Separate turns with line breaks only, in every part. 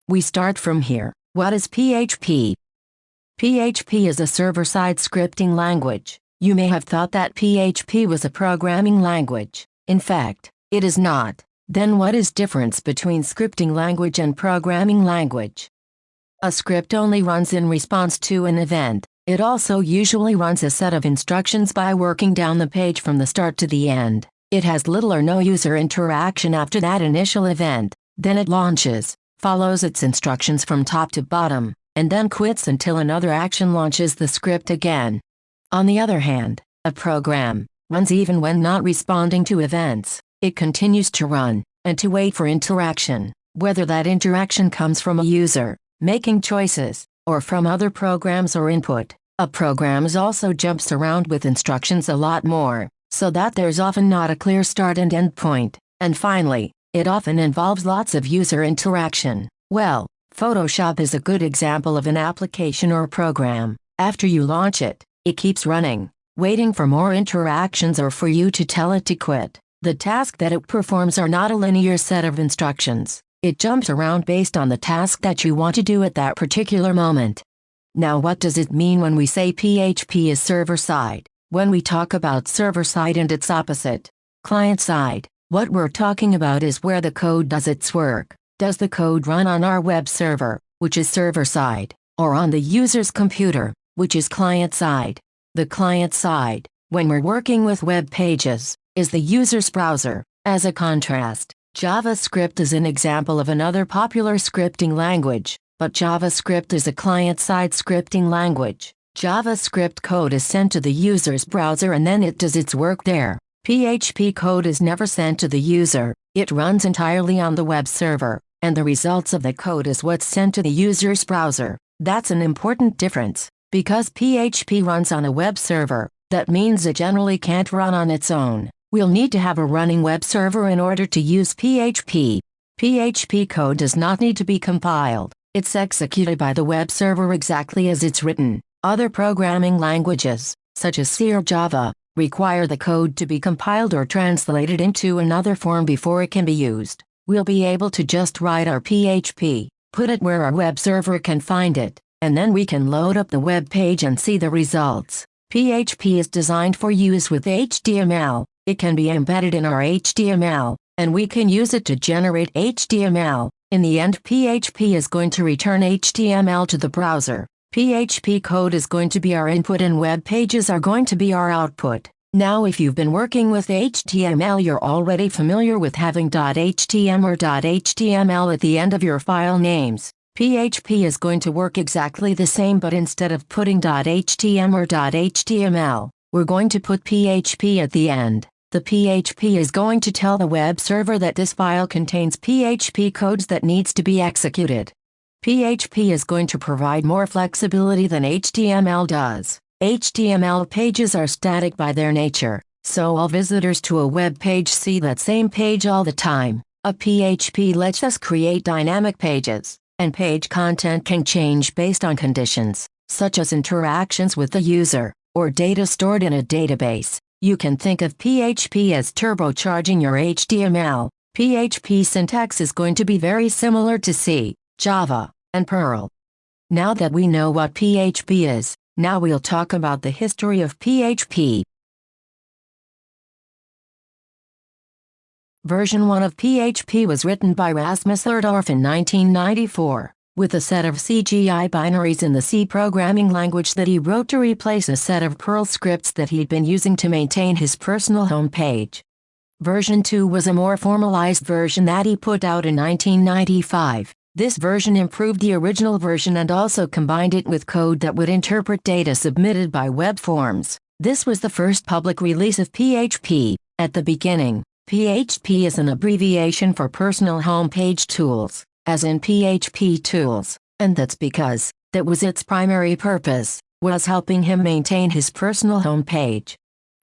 We start from here. What is PHP? PHP is a server-side scripting language. You may have thought that PHP was a programming language. In fact, it is not. Then what is the difference between scripting language and programming language? A script only runs in response to an event. It also usually runs a set of instructions by working down the page from the start to the end. It has little or no user interaction after that initial event. Then it launches, follows its instructions from top to bottom, and then quits until another action launches the script again. On the other hand, a program runs even when not responding to events. It continues to run, and to wait for interaction, whether that interaction comes from a user making choices, or from other programs or input. A program also jumps around with instructions a lot more, so that there's often not a clear start and end point. And finally, it often involves lots of user interaction. Well, Photoshop is a good example of an application or program. After you launch it, it keeps running, waiting for more interactions or for you to tell it to quit. The tasks that it performs are not a linear set of instructions. It jumps around based on the task that you want to do at that particular moment. Now, what does it mean when we say PHP is server-side? When we talk about server-side and its opposite, client-side, what we're talking about is where the code does its work. Does the code run on our web server, which is server-side, or on the user's computer, which is client-side? The client-side, when we're working with web pages, is the user's browser. As a contrast, JavaScript is an example of another popular scripting language, but JavaScript is a client-side scripting language. JavaScript code is sent to the user's browser and then it does its work there. PHP code is never sent to the user. It runs entirely on the web server, and the results of the code is what's sent to the user's browser. That's an important difference. Because PHP runs on a web server, that means it generally can't run on its own. We'll need to have a running web server in order to use PHP. PHP code does not need to be compiled. It's executed by the web server exactly as it's written. Other programming languages, such as C or Java, require the code to be compiled or translated into another form before it can be used. We'll be able to just write our PHP, put it where our web server can find it, and then we can load up the web page and see the results. PHP is designed for use with HTML. It can be embedded in our HTML, and we can use it to generate HTML. In the end, PHP is going to return HTML to the browser. PHP code is going to be our input and web pages are going to be our output. Now, if you've been working with HTML, you're already familiar with having .htm or .html at the end of your file names. PHP is going to work exactly the same, but instead of putting .htm or .html, we're going to put PHP at the end. The PHP is going to tell the web server that this file contains PHP codes that needs to be executed. PHP is going to provide more flexibility than HTML does. HTML pages are static by their nature, so all visitors to a web page see that same page all the time. A PHP lets us create dynamic pages, and page content can change based on conditions, such as interactions with the user, or data stored in a database. You can think of PHP as turbocharging your HTML. PHP syntax is going to be very similar to C, Java, and Perl. Now that we know what PHP is, now we'll talk about the history of PHP. Version 1 of PHP was written by Rasmus Erdorf in 1994, with a set of CGI binaries in the C programming language that he wrote to replace a set of Perl scripts that he'd been using to maintain his personal home page. Version 2 was a more formalized version that he put out in 1995. This version improved the original version and also combined it with code that would interpret data submitted by web forms. This was the first public release of PHP. At the beginning, PHP is an abbreviation for Personal Homepage Tools, as in PHP Tools, and that's because that was its primary purpose, was helping him maintain his personal homepage.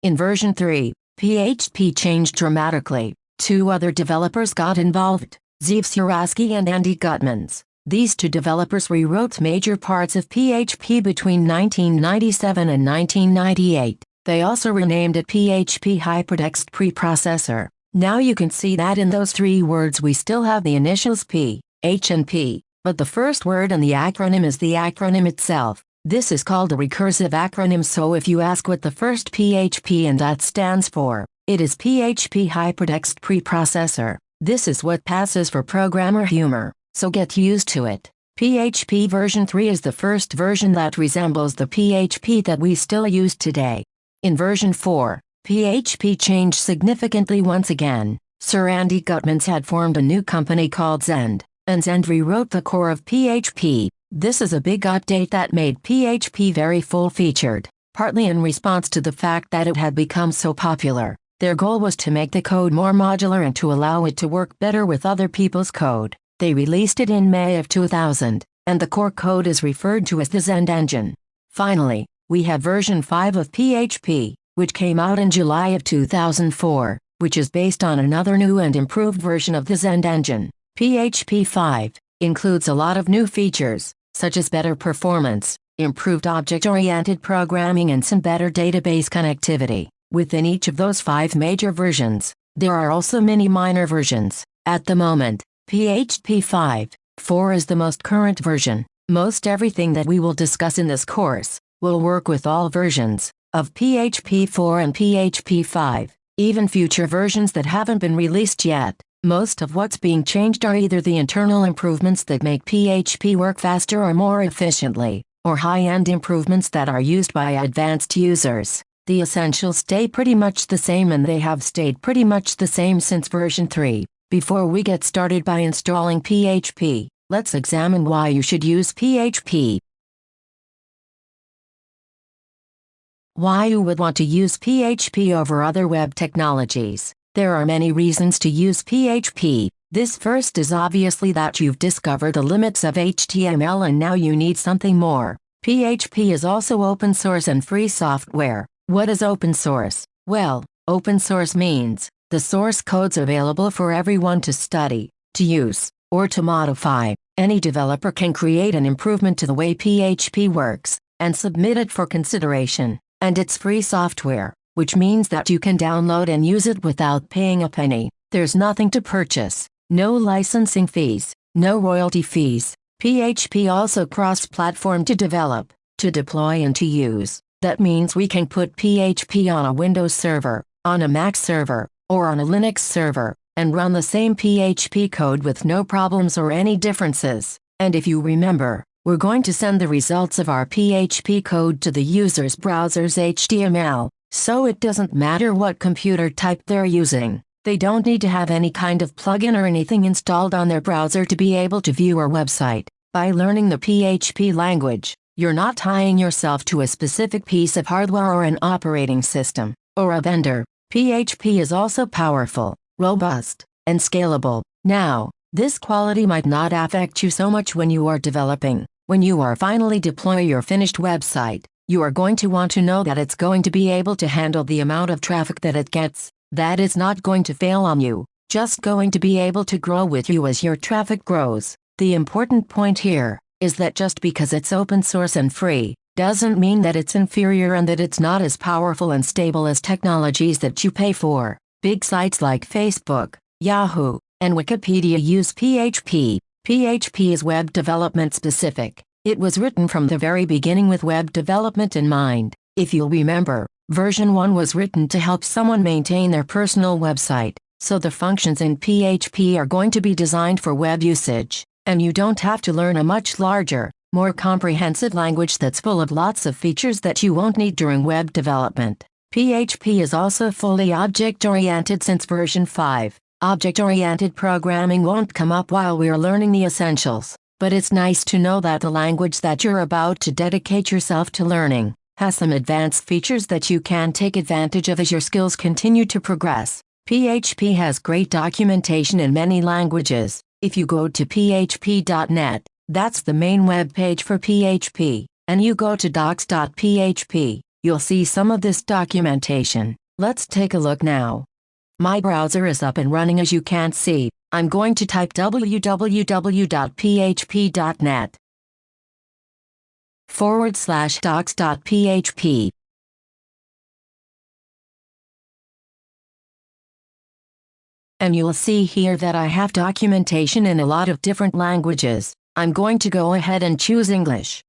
In version 3, PHP changed dramatically. Two other developers got involved, Zeev Surasky and Andy Gutmans. These two developers rewrote major parts of PHP between 1997 and 1998. They also renamed it PHP Hypertext Preprocessor. Now you can see that in those three words we still have the initials P, H and P. but the first word in the acronym is the acronym itself. This is called a recursive acronym, so if you ask what the first PHP and that stands for, it is PHP Hypertext Preprocessor. This is what passes for programmer humor, so get used to it. PHP version 3 is the first version that resembles the PHP that we still use today. In version 4, PHP changed significantly once again. Sir Andy Gutmans had formed a new company called Zend, and Zend rewrote the core of PHP. This is a big update that made PHP very full-featured, partly in response to the fact that it had become so popular. Their goal was to make the code more modular and to allow it to work better with other people's code. They released it in May of 2000, and the core code is referred to as the Zend engine. Finally, we have version 5 of PHP, which came out in July of 2004, which is based on another new and improved version of the Zend engine. PHP 5 includes a lot of new features, such as better performance, improved object-oriented programming, and some better database connectivity. Within each of those 5 major versions, there are also many minor versions. At the moment, PHP 5.4 is the most current version. Most everything that we will discuss in this course will work with all versions of PHP 4 and PHP 5, even future versions that haven't been released yet. Most of what's being changed are either the internal improvements that make PHP work faster or more efficiently, or high-end improvements that are used by advanced users. The essentials stay pretty much the same, and they have stayed pretty much the same since version 3. Before we get started by installing PHP, let's examine why you should use PHP. Why you would want to use PHP over other web technologies. There are many reasons to use PHP. This first is obviously that you've discovered the limits of HTML and now you need something more. PHP is also open source and free software. What is open source? Well, open source means the source code's available for everyone to study, to use, or to modify. Any developer can create an improvement to the way PHP works, and submit it for consideration. And it's free software, which means that you can download and use it without paying a penny. There's nothing to purchase, no licensing fees, no royalty fees. PHP also cross-platform to develop, to deploy and to use. That means we can put PHP on a Windows server, on a Mac server, or on a Linux server, and run the same PHP code with no problems or any differences. And if you remember, we're going to send the results of our PHP code to the user's browser's HTML, so it doesn't matter what computer type they're using. They don't need to have any kind of plugin or anything installed on their browser to be able to view our website. By learning the PHP language, you're not tying yourself to a specific piece of hardware or an operating system, or a vendor. PHP is also powerful, robust, and scalable. Now, this quality might not affect you so much when you are developing. When you are finally deploy your finished website, you are going to want to know that it's going to be able to handle the amount of traffic that it gets, that it's not going to fail on you, just going to be able to grow with you as your traffic grows. The important point here is that just because it's open source and free, doesn't mean that it's inferior and that it's not as powerful and stable as technologies that you pay for. Big sites like Facebook, Yahoo, and Wikipedia use PHP. PHP is web development specific. It was written from the very beginning with web development in mind. If you'll remember, version 1 was written to help someone maintain their personal website, so the functions in PHP are going to be designed for web usage, and you don't have to learn a much larger, more comprehensive language that's full of lots of features that you won't need during web development. PHP is also fully object-oriented since version 5. Object-oriented programming won't come up while we're learning the essentials, but it's nice to know that the language that you're about to dedicate yourself to learning has some advanced features that you can take advantage of as your skills continue to progress. PHP has great documentation in many languages. If you go to php.net, that's the main web page for PHP, and you go to docs.php, you'll see some of this documentation. Let's take a look now. My browser is up and running, as you can see. I'm going to type www.php.net/docs.php. And you'll see here that I have documentation in a lot of different languages. I'm going to go ahead and choose English.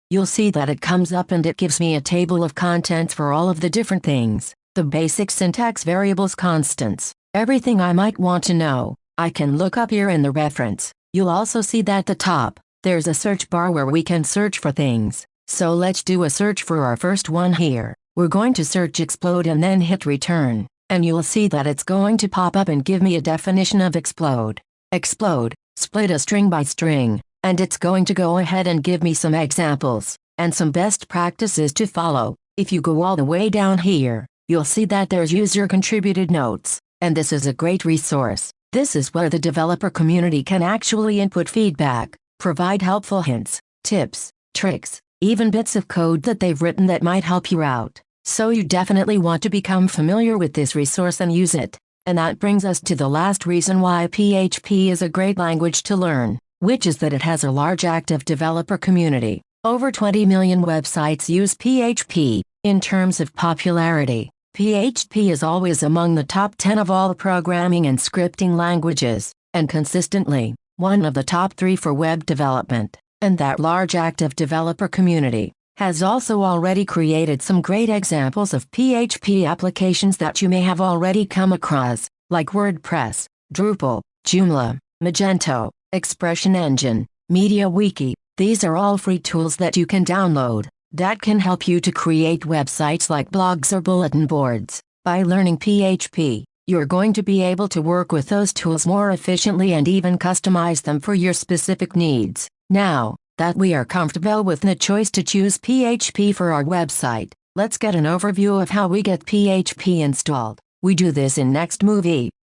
You'll see that it comes up and it gives me a table of contents for all of the different things, the basic syntax, variables, constants, everything I might want to know. I can look up here in the reference. You'll also see that at the top, there's a search bar where we can search for things. So let's do a search for our first one here. We're going to search explode and then hit return, and you'll see that it's going to pop up and give me a definition of explode. Explode, split a string by string, and it's going to go ahead and give me some examples, and some best practices to follow. If you go all the way down here, you'll see that there's user-contributed notes, and this is a great resource. This is where the developer community can actually input feedback, provide helpful hints, tips, tricks, even bits of code that they've written that might help you out. So you definitely want to become familiar with this resource and use it. And that brings us to the last reason why PHP is a great language to learn, which is that it has a large active developer community. Over 20 million websites use PHP. In terms of popularity, PHP is always among the top 10 of all programming and scripting languages, and consistently, one of the top 3 for web development. And that large active developer community has also already created some great examples of PHP applications that you may have already come across, like WordPress, Drupal, Joomla, Magento, Expression Engine, MediaWiki. These are all free tools that you can download that can help you to create websites like blogs or bulletin boards. By learning PHP, you're going to be able to work with those tools more efficiently and even customize them for your specific needs. Now that we are comfortable with the choice to choose PHP for our website, let's get an overview of how we get PHP installed. We do this in Next Movie.